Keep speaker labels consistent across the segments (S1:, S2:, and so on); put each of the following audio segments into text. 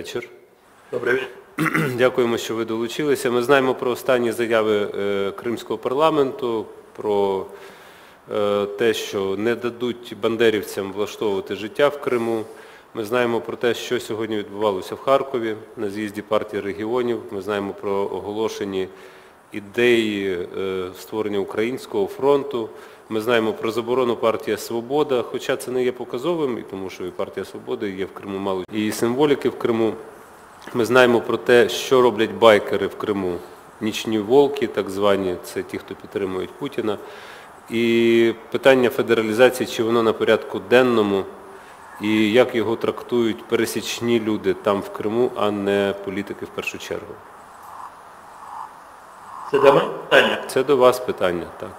S1: вечір.
S2: Добрий вечір.
S1: Дякуємо, що ви долучилися. Ми знаємо про останні заяви Кримського парламенту, про те, що не дадуть бандерівцям влаштовувати життя в Криму. Ми знаємо про те, що сьогодні відбувалося в Харкові на з'їзді партії регіонів. Ми знаємо про оголошені ідеї створення Українського фронту. Ми знаємо про заборону партії «Свобода», хоча це не є показовим, тому що і партія «Свободи» є в Криму мало і символіки в Криму. Ми знаємо про те, що роблять байкери в Криму. Нічні волки, так звані, це ті, хто підтримують Путіна. І питання федералізації, чи воно на порядку денному, і як його трактують пересічні люди там в Криму, а не політики в першу чергу.
S2: Це до мене питання?
S1: Це до вас питання, так.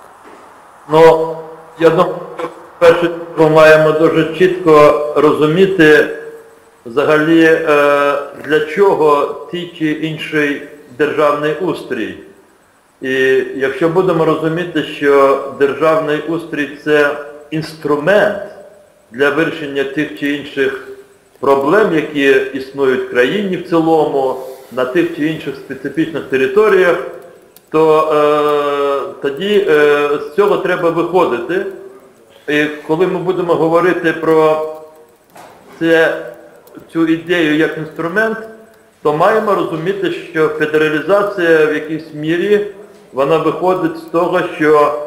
S2: Ну, я думаю, що перше ми маємо дуже чітко розуміти, взагалі, для чого ті чи інший державний устрій. І якщо будемо розуміти, що державний устрій – це інструмент для вирішення тих чи інших проблем, які існують в країні в цілому, на тих чи інших специфічних територіях, то тоді з цього треба виходити. І коли ми будемо говорити про цю ідею як інструмент, то маємо розуміти, що федералізація в якійсь мірі, вона виходить з того, що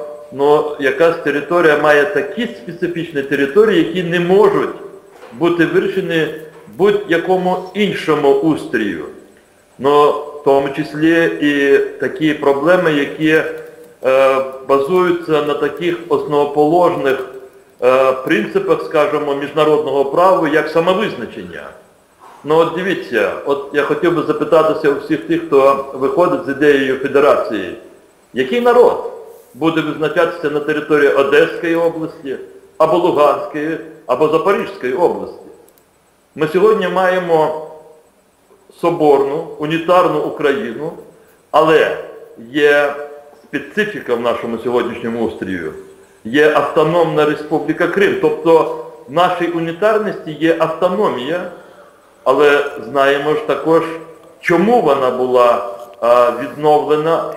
S2: якась територія має такі специфічні території, які не можуть бути вирішені будь-якому іншому устрію. В тому числі і такі проблеми, які базуються на таких основоположних принципах, скажімо, міжнародного права, як самовизначення. От дивіться, я хотів би запитатися у всіх тих, хто виходить з ідеєю федерації, який народ буде визначатися на території Одеської області, або Луганської, або Запорізької області. Ми сьогодні маємо соборну, унітарну Україну, але є специфіка в нашому сьогоднішньому устрію. Є Автономна Республіка Крим. Тобто в нашій унітарності є автономія, але знаємо ж також, чому вона була відновлена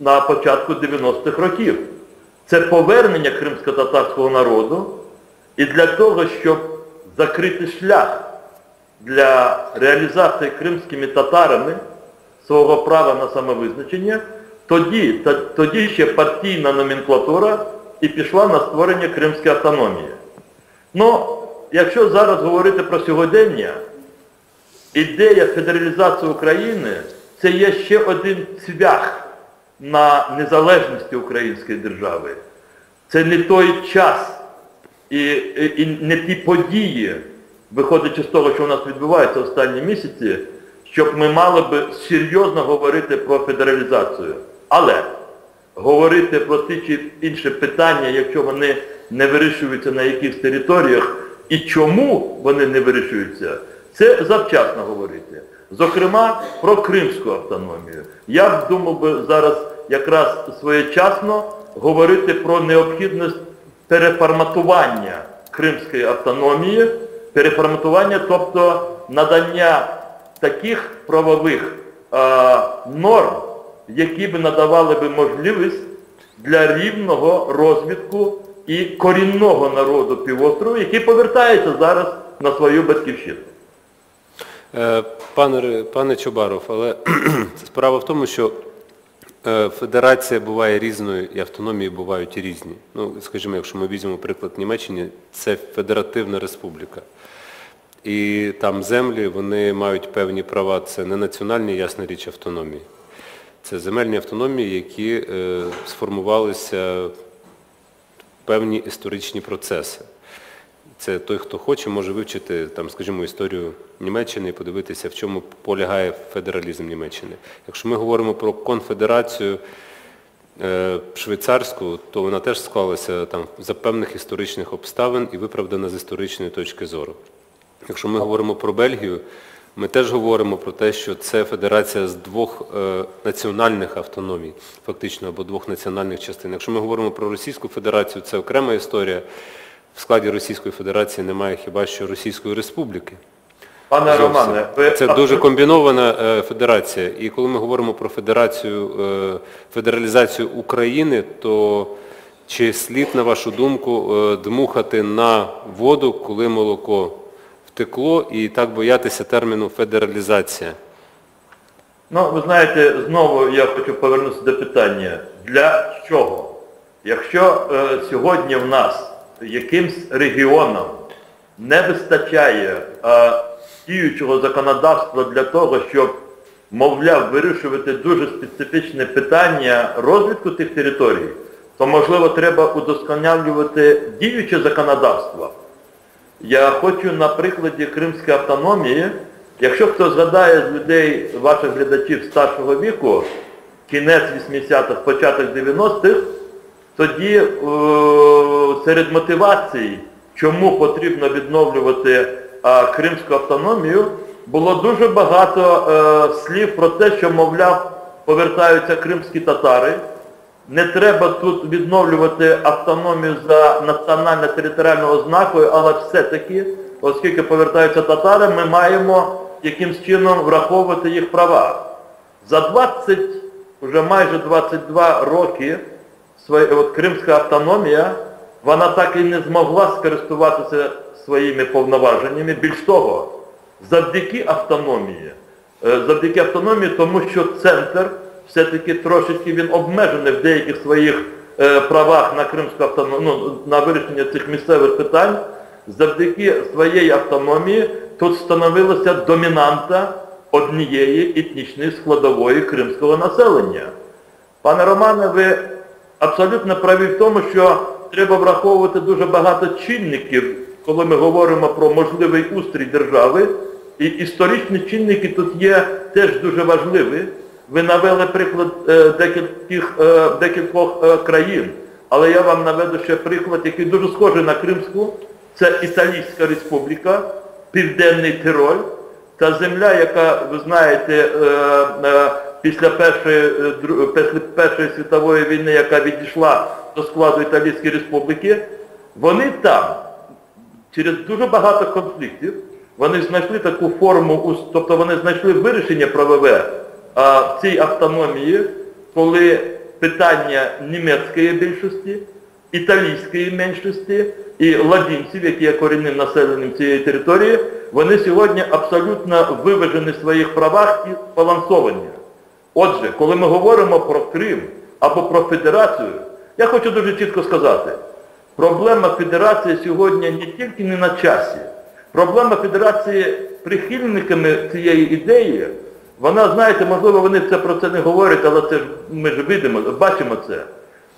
S2: на початку 90-х років. Це повернення кримсько-татарського народу, і для того, щоб закрити шлях для реалізації кримськими татарами свого права на самовизначення, тоді ще партійна номенклатура і пішла на створення Кримської автономії. Якщо зараз говорити про сьогодення, ідея федералізації України – це є ще один цвях на незалежності української держави. Це не той час і не ті події, виходячи з того, що у нас відбувається останні місяці, щоб ми мали би серйозно говорити про федералізацію. Але говорити про ті чи інші питання, якщо вони не вирішуються на якихось територіях, і чому вони не вирішуються, це завчасно говорити. Зокрема, про Кримську автономію. Я б думав би зараз якраз своєчасно говорити про необхідність переформатування Кримської автономії, переформатування, тобто надання таких правових норм, які б надавали б можливість для рівного розвитку і корінного народу півострову, який повертається зараз на свою батьківщину.
S1: Пане Чубаров, але справа в тому, що федерація буває різною і автономії бувають різні. Скажімо, якщо ми візьмемо приклад Німеччини, це федеративна республіка. І там землі, вони мають певні права, це не національні, ясна річ, автономії. Це земельні автономії, які сформувалися в певні історичні процеси. Це той, хто хоче, може вивчити, скажімо, історію Німеччини і подивитися, в чому полягає федералізм Німеччини. Якщо ми говоримо про конфедерацію швейцарську, то вона теж склалася за певних історичних обставин і виправдана з історичної точки зору. Якщо ми говоримо про Бельгію, ми теж говоримо про те, що це федерація з двох національних автономій, фактично, або двох національних частин. Якщо ми говоримо про Російську Федерацію, це окрема історія. В складі Російської Федерації немає хіба що Російської Республіки.
S2: Пане
S1: Зовсім.
S2: Романе, ви
S1: Це дуже комбінована федерація. І коли ми говоримо про федералізацію України, то чи слід, на вашу думку, дмухати на воду, коли молоко втекло, і так боятися терміну федералізація?
S2: Ну, ви знаєте, знову я хочу повернутися до питання. Для чого? Якщо сьогодні в нас якимсь регіонам не вистачає діючого законодавства для того, щоб, мовляв, вирішувати дуже специфічне питання розвитку тих територій, то, можливо, треба удосконалювати діюче законодавство. Я хочу на прикладі Кримської автономії, якщо хто згадає з людей, ваших глядачів старшого віку, кінець 80-х, початок 90-х, тоді серед мотивацій, чому потрібно відновлювати Кримську автономію, було дуже багато слів про те, що, мовляв, повертаються кримські татари, не треба тут відновлювати автономію за національно-територіальною ознакою, але все-таки, оскільки повертаються татари, ми маємо якимсь чином враховувати їх права. За 20, вже майже 22 роки Кримська автономія, вона так і не змогла скористуватися своїми повноваженнями. Більш того, завдяки автономії, тому що центр все-таки трошечки він обмежений в деяких своїх правах на Кримську автономію, на вирішення цих місцевих питань, завдяки своєї автономії тут встановилася домінанта однієї етнічної складової кримського населення. Пане Романе, ви абсолютно праві в тому, що треба враховувати дуже багато чинників, коли ми говоримо про можливий устрій держави, і історичні чинники тут є теж дуже важливі. Ви навели приклад декількох країн, але я вам наведу ще приклад, який дуже схожий на Кримську. Це Італійська республіка, Південний Тироль, та земля, яка, ви знаєте, після Першої світової війни, яка відійшла до складу Італійської республіки, вони там, через дуже багато конфліктів, вони знайшли таку форму, тобто вони знайшли вирішення правове в цій автономії, коли питання німецької більшості, італійської меншості і ладінців, які є корінним населенням цієї території, вони сьогодні абсолютно виважені в своїх правах і балансовані. Отже, коли ми говоримо про Крим або про федерацію, я хочу дуже чітко сказати, проблема федерації сьогодні не тільки не на часі. Проблема федерації прихильниками цієї ідеї, вона, знаєте, можливо, вони про це не говорять, але це ж ми ж бачимо це.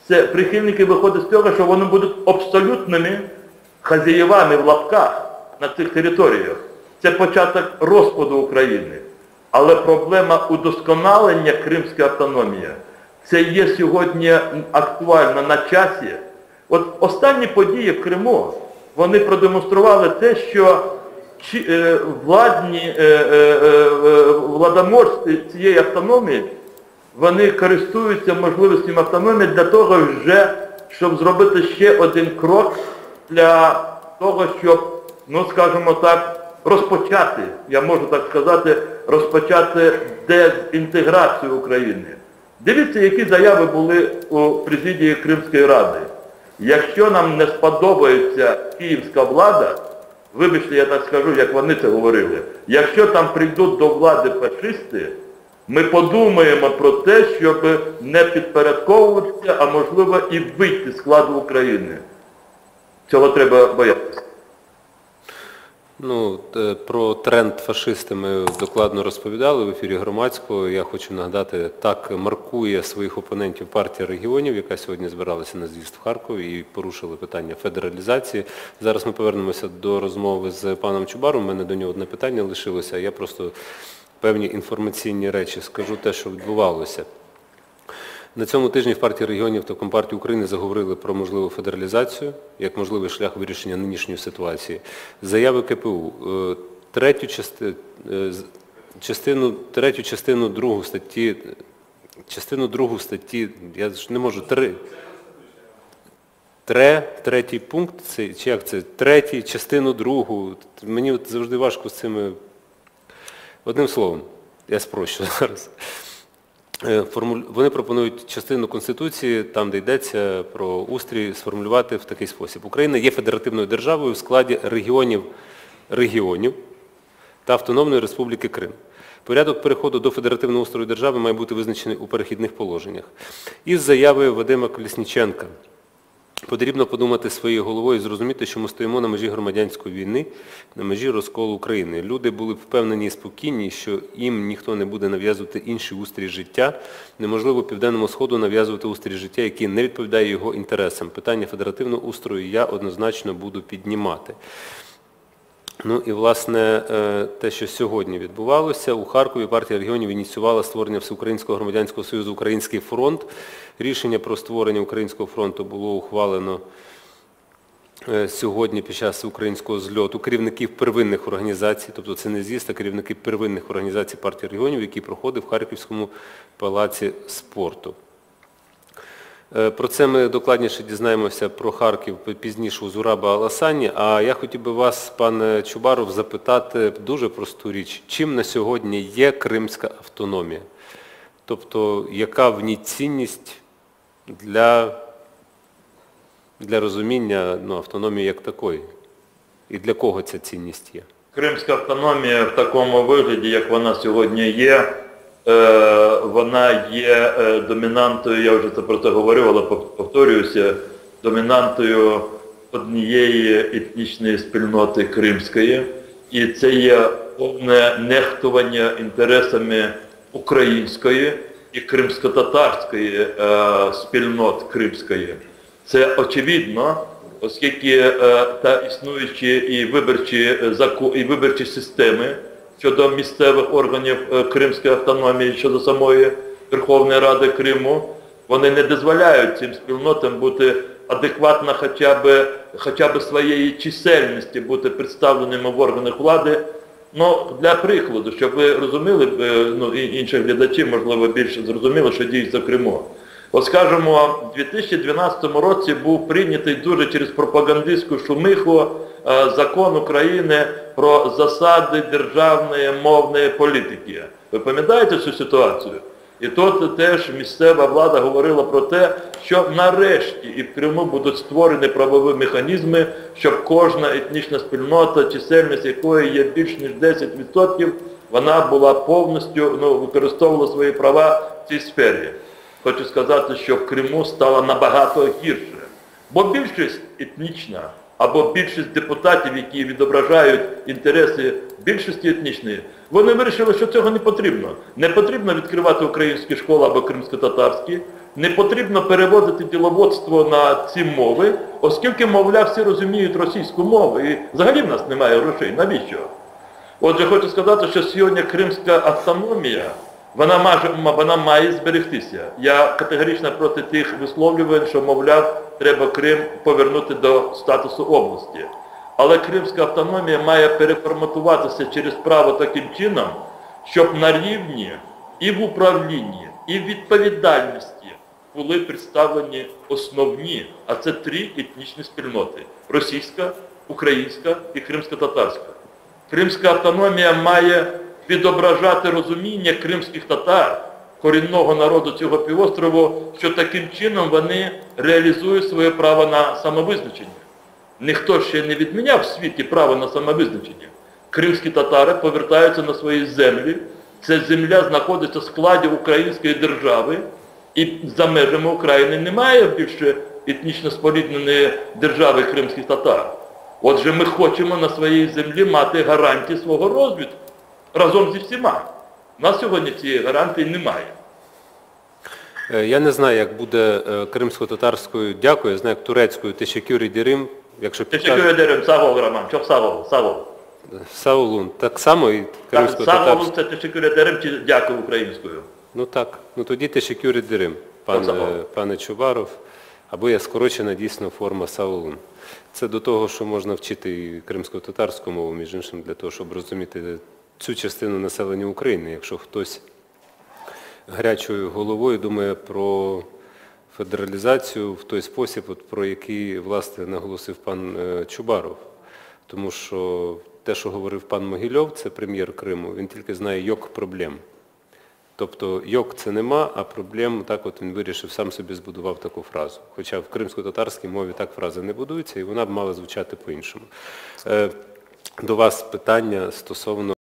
S2: Це прихильники виходять з того, що вони будуть абсолютними хазяєвами в лапках на цих територіях. Це початок розпаду України. Але проблема удосконалення Кримської автономії, це є сьогодні актуально на часі. От останні події в Криму, вони продемонстрували те, що владоможці цієї автономії, вони користуються можливостями автономії для того вже, щоб зробити ще один крок для того, щоб, ну скажімо так, розпочати, я можу так сказати, розпочати дезінтеграцію України. Дивіться, які заяви були у президії Кримської Ради. Якщо нам не сподобається київська влада, вибачте, я так скажу, як вони це говорили, якщо там прийдуть до влади фашисти, ми подумаємо про те, щоб не підпорядковуватися, а можливо і вийти з складу України. Цього треба боятися.
S1: Ну, про тренд фашисти ми докладно розповідали в ефірі Громадського. Я хочу нагадати, так маркує своїх опонентів партія регіонів, яка сьогодні збиралася на з'їзд в Харкові і порушили питання федералізації. Зараз ми повернемося до розмови з паном Чубаром. У мене до нього одне питання лишилося. Я просто певні інформаційні речі скажу те, що відбувалося. На цьому тижні в партії регіонів та Компартії України заговорили про можливу федералізацію, як можливий шлях вирішення нинішньої ситуації. Заяви КПУ. Третю частину другу статті, я ж не можу, третій пункт, чи як це, третій, частину другу, мені от завжди важко з цими Одним словом, я спрощу зараз. Вони пропонують частину Конституції, там, де йдеться про устрій, сформулювати в такий спосіб. Україна є федеративною державою в складі регіонів та Автономної Республіки Крим. Порядок переходу до федеративного устрою держави має бути визначений у перехідних положеннях. Із заявою Вадима Колесніченка потрібно подумати своєю головою і зрозуміти, що ми стоїмо на межі громадянської війни, на межі розколу України. Люди були впевнені і спокійні, що їм ніхто не буде нав'язувати інший устрій життя. Неможливо Південному Сходу нав'язувати устрій життя, який не відповідає його інтересам. Питання федеративного устрою я однозначно буду піднімати. Ну і, власне, те, що сьогодні відбувалося, у Харкові партія регіонів ініціювала створення Всеукраїнського громадянського союзу «Український фронт». Рішення про створення Українського фронту було ухвалено сьогодні під час українського зльоту керівників первинних організацій, тобто це не з'їзд, а керівники первинних організацій партії регіонів, який проходив в Харківському палаці спорту. Про це ми докладніше дізнаємося про Харків пізніше у Зураба Аласані. А я хотів би вас, пане Чубаров, запитати дуже просту річ. Чим на сьогодні є кримська автономія? Тобто, яка в ній цінність для розуміння автономії як такої? І для кого ця цінність є?
S2: Кримська автономія в такому вигляді, як вона сьогодні є, вона є домінантою, я вже це про це говорив, але повторююся, домінантою однієї етнічної спільноти кримської. І це є повне нехтування інтересами української і кримсько-татарської спільнот кримської. Це очевидно, оскільки та існуючі і виборчі системи щодо місцевих органів Кримської автономії, щодо самої Верховної Ради Криму, вони не дозволяють цим спільнотам бути адекватно хоча б своєї чисельності, бути представленими в органах влади. Ну, для прикладу, щоб ви розуміли, і інші глядачі, можливо, більше зрозуміли, що діється в Криму. От, скажімо, у 2012 році був прийнятий дуже через пропагандистську шумиху закон України про засади державної мовної політики. Ви пам'ятаєте цю ситуацію? І тут теж місцева влада говорила про те, що нарешті і в Криму будуть створені правові механізми, щоб кожна етнічна спільнота, чисельність якої є більш ніж 10%, вона була повністю, використовувала свої права в цій сфері. Хочу сказати, що в Криму стало набагато гірше. Бо більшість етнічна, або більшість депутатів, які відображають інтереси більшості етнічної, вони вирішили, що цього не потрібно. Не потрібно відкривати українські школи або кримсько-татарські, не потрібно переводити діловодство на ці мови, оскільки, мовляв, всі розуміють російську мову і взагалі в нас немає грошей. Навіщо? Отже, хочу сказати, що сьогодні кримська автономія, вона має зберегтися. Я категорично проти тих висловлювань, що, мовляв, треба Крим повернути до статусу області. Але кримська автономія має переформатуватися через право таким чином, щоб на рівні і в управлінні, і в відповідальності були представлені основні, а це 3 етнічні спільноти – російська, українська і кримсько-татарська. Кримська автономія має відображати розуміння кримських татар, корінного народу цього півострову, що таким чином вони реалізують своє право на самовизначення. Ніхто ще не відміняв в світі право на самовизначення. Кримські татари повертаються на свої землі, ця земля знаходиться в складі української держави, і за межами України немає більше етнічно спорідненої держави кримських татар. Отже, ми хочемо на своїй землі мати гарантії свого розвитку разом зі всіма. У нас сьогодні цієї гарантії немає.
S1: Я не знаю, як буде кримсько-татарською «дякую», я знаю, як турецькою «тешекюр ederim».
S2: Teşekkür ederim, sağ ol Роман, çok sağ ol, sağ ol.
S1: Саулун. Так само і
S2: Sağ
S1: кримсько-татарською?
S2: olun, це teşekkür ederim, чи дякую українською.
S1: Ну так. Ну тоді «тешекюр ederim», пане Чубаров. Або є скорочена дійсно форма «Саулун». Це до того, що можна вчити і кримсько-татарську мову, між іншим, для того, щоб розуміти цю частину населення України. Якщо хтось гарячою головою думає про федералізацію в той спосіб, про який, власне, наголосив пан Чубаров. Тому що те, що говорив пан Могильов, це прем'єр Криму, він тільки знає йок проблем. Тобто йок це нема, а проблем, так от він вирішив, сам собі збудував таку фразу. Хоча в кримсько-татарській мові так фраза не будується, і вона б мала звучати по-іншому. До вас питання стосовно